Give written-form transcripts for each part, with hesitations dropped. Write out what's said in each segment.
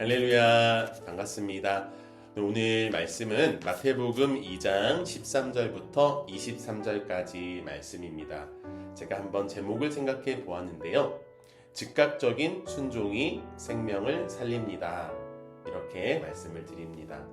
할렐루야, 반갑습니다. 오늘 말씀은 마태복음 2장 13절부터 23절까지 말씀입니다. 제가 한번 제목을 생각해 보았는데요. 즉각적인 순종이 생명을 살립니다. 이렇게 말씀을 드립니다.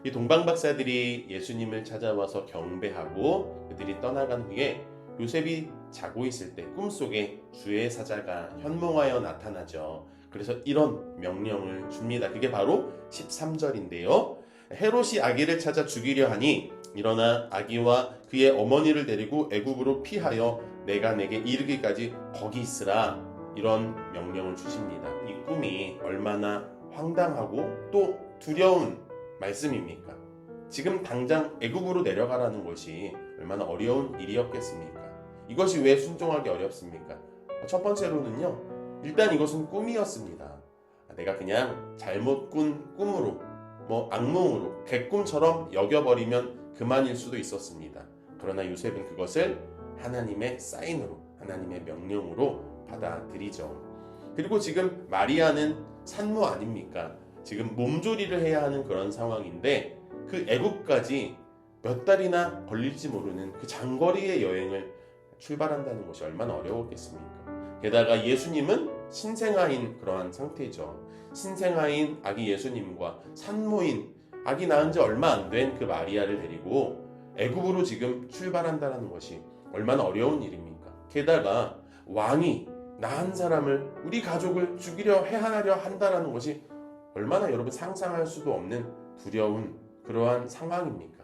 이 동방박사들이 예수님을 찾아와서 경배하고 그들이 떠나간 후에 요셉이 자고 있을 때 꿈속에 주의 사자가 현몽하여 나타나죠. 그래서 이런 명령을 줍니다. 그게 바로 13절인데요. 헤롯이 아기를 찾아 죽이려 하니 일어나 아기와 그의 어머니를 데리고 애굽으로 피하여 내가 내게 이르기까지 거기 있으라. 이런 명령을 주십니다. 이 꿈이 얼마나 황당하고 또 두려운 말씀입니까? 지금 당장 애굽으로 내려가라는 것이 얼마나 어려운 일이었겠습니까? 이것이 왜 순종하기 어렵습니까? 첫 번째로는요. 일단 이것은 꿈이었습니다. 내가 그냥 잘못 꾼 꿈으로 악몽으로 개꿈처럼 여겨버리면 그만일 수도 있었습니다. 그러나 요셉은 그것을 하나님의 사인으로 하나님의 명령으로 받아들이죠. 그리고 지금 마리아는 산모 아닙니까? 지금 몸조리를 해야 하는 그런 상황인데 그 애국까지 몇 달이나 걸릴지 모르는 그 장거리의 여행을 출발한다는 것이 얼마나 어려웠겠습니까? 게다가 예수님은 신생아인 그러한 상태죠. 신생아인 아기 예수님과 산모인 아기 낳은 지 얼마 안 된 그 마리아를 데리고 애굽으로 지금 출발한다는 것이 얼마나 어려운 일입니까? 게다가 왕이 낳은 사람을 우리 가족을 죽이려 해하려 한다는 것이 얼마나 여러분 상상할 수도 없는 두려운 그러한 상황입니까?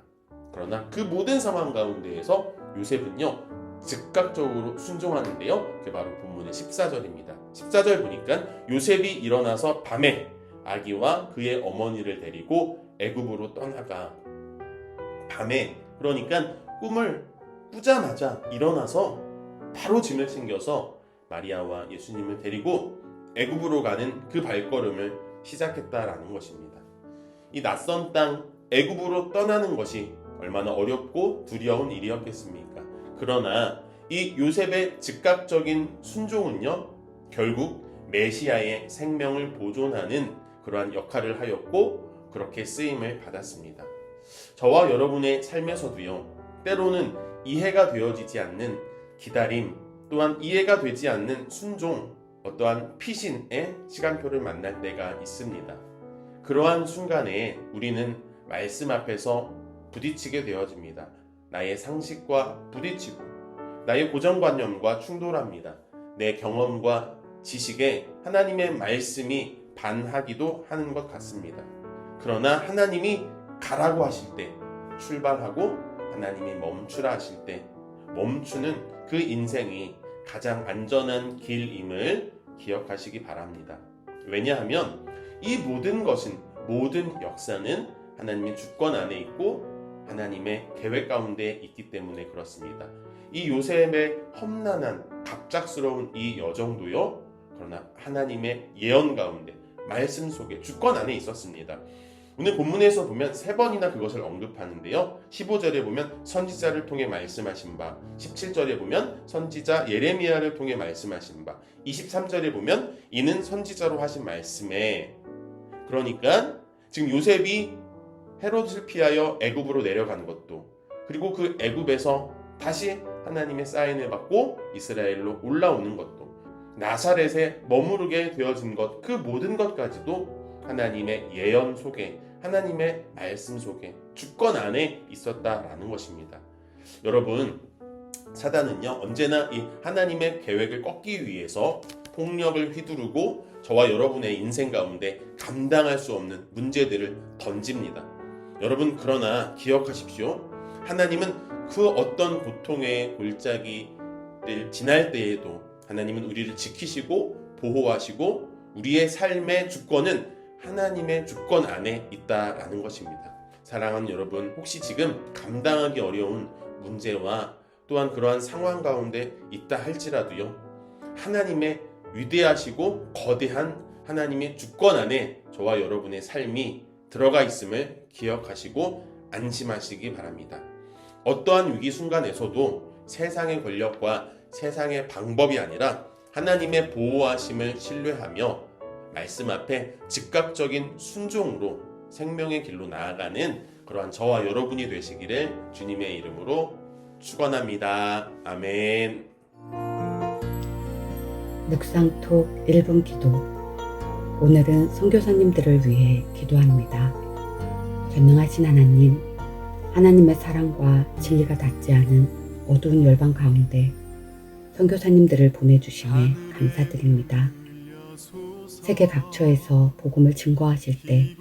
그러나 그 모든 상황 가운데에서 요셉은요 즉각적으로 순종하는데요. 그게 바로 본문의 14절입니다. 14절 보니까 요셉이 일어나서 밤에 아기와 그의 어머니를 데리고 애굽으로 떠나가. 밤에 그러니까 꿈을 꾸자마자 일어나서 바로 짐을 챙겨서 마리아와 예수님을 데리고 애굽으로 가는 그 발걸음을 시작했다라는 것입니다. 이 낯선 땅 애굽으로 떠나는 것이 얼마나 어렵고 두려운 일이었겠습니까? 그러나 이 요셉의 즉각적인 순종은요 결국 메시아의 생명을 보존하는 그러한 역할을 하였고 그렇게 쓰임을 받았습니다. 저와 여러분의 삶에서도요 때로는 이해가 되어지지 않는 기다림 또한 이해가 되지 않는 순종 어떠한 피신의 시간표를 만날 때가 있습니다. 그러한 순간에 우리는 말씀 앞에서 부딪히게 되어집니다. 나의 상식과 부딪히고 나의 고정관념과 충돌합니다. 내 경험과 지식에 하나님의 말씀이 반하기도 하는 것 같습니다. 그러나 하나님이 가라고 하실 때 출발하고 하나님이 멈추라 하실 때 멈추는 그 인생이 가장 안전한 길임을 기억하시기 바랍니다. 왜냐하면 이 모든 것은 모든 역사는 하나님의 주권 안에 있고 하나님의 계획 가운데 있기 때문에 그렇습니다. 이 요셉의 험난한 갑작스러운 이 여정도요. 그러나 하나님의 예언 가운데 말씀 속에 주권 안에 있었습니다. 오늘 본문에서 보면 3번이나 그것을 언급하는데요. 15절에 보면 선지자를 통해 말씀하신 바, 17절에 보면 선지자 예레미야를 통해 말씀하신 바, 23절에 보면 이는 선지자로 하신 말씀에 그러니까 지금 요셉이 헤롯을 피하여 애굽으로 내려간 것도 그리고 그 애굽에서 다시 하나님의 사인을 받고 이스라엘로 올라오는 것도 나사렛에 머무르게 되어진 것 그 모든 것까지도 하나님의 예언 속에 하나님의 말씀 속에 주권 안에 있었다라는 것입니다. 여러분 사단은요 언제나 이 하나님의 계획을 꺾기 위해서 폭력을 휘두르고 저와 여러분의 인생 가운데 감당할 수 없는 문제들을 던집니다. 여러분 그러나 기억하십시오. 하나님은 그 어떤 고통의 골짜기를 지날 때에도 하나님은 우리를 지키시고 보호하시고 우리의 삶의 주권은 하나님의 주권 안에 있다라는 것입니다. 사랑하는 여러분 혹시 지금 감당하기 어려운 문제와 또한 그러한 상황 가운데 있다 할지라도요 하나님의 위대하시고 거대한 하나님의 주권 안에 저와 여러분의 삶이 들어가 있음을 기억하시고 안심하시기 바랍니다. 어떠한 위기 순간에서도 세상의 권력과 세상의 방법이 아니라 하나님의 보호하심을 신뢰하며 말씀 앞에 즉각적인 순종으로 생명의 길로 나아가는 그러한 저와 여러분이 되시기를 주님의 이름으로 축원합니다. 아멘. 묵상톡 1분 기도. 오늘은 선교사님들을 위해 기도합니다. 전능하신 하나님, 하나님의 사랑과 진리가 닿지 않은 어두운 열방 가운데 선교사님들을 보내주심에 감사드립니다. 세계 각처에서 복음을 증거하실 때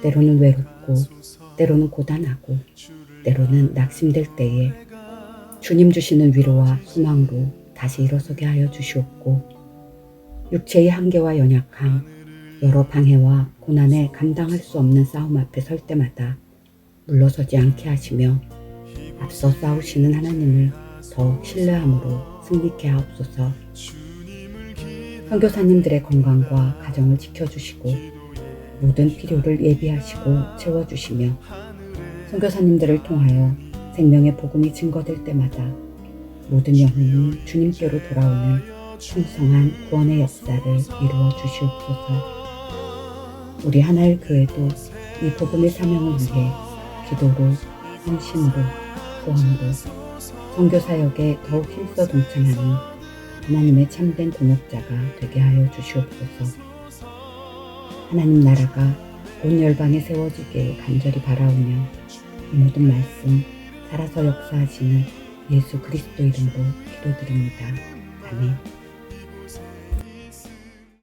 때로는 외롭고 때로는 고단하고 때로는 낙심될 때에 주님 주시는 위로와 희망으로 다시 일어서게 하여 주시옵고, 육체의 한계와 연약함, 여러 방해와 고난에 감당할 수 없는 싸움 앞에 설 때마다 물러서지 않게 하시며 앞서 싸우시는 하나님을 더욱 신뢰함으로 승리케 하옵소서. 선교사님들의 건강과 가정을 지켜주시고 모든 필요를 예비하시고 채워주시며, 선교사님들을 통하여 생명의 복음이 증거될 때마다 모든 영혼이 주님께로 돌아오는 풍성한 구원의 역사를 이루어 주시옵소서. 우리 하나일 교회도 이 복음의 사명을 위해 기도로, 헌신으로, 구원으로 선교사역에 더욱 힘써 동참하는 하나님의 참된 동역자가 되게 하여 주시옵소서. 하나님 나라가 온 열방에 세워지길 간절히 바라오며 이 모든 말씀 살아서 역사하시는 예수 그리스도 이름으로 기도드립니다. 아멘.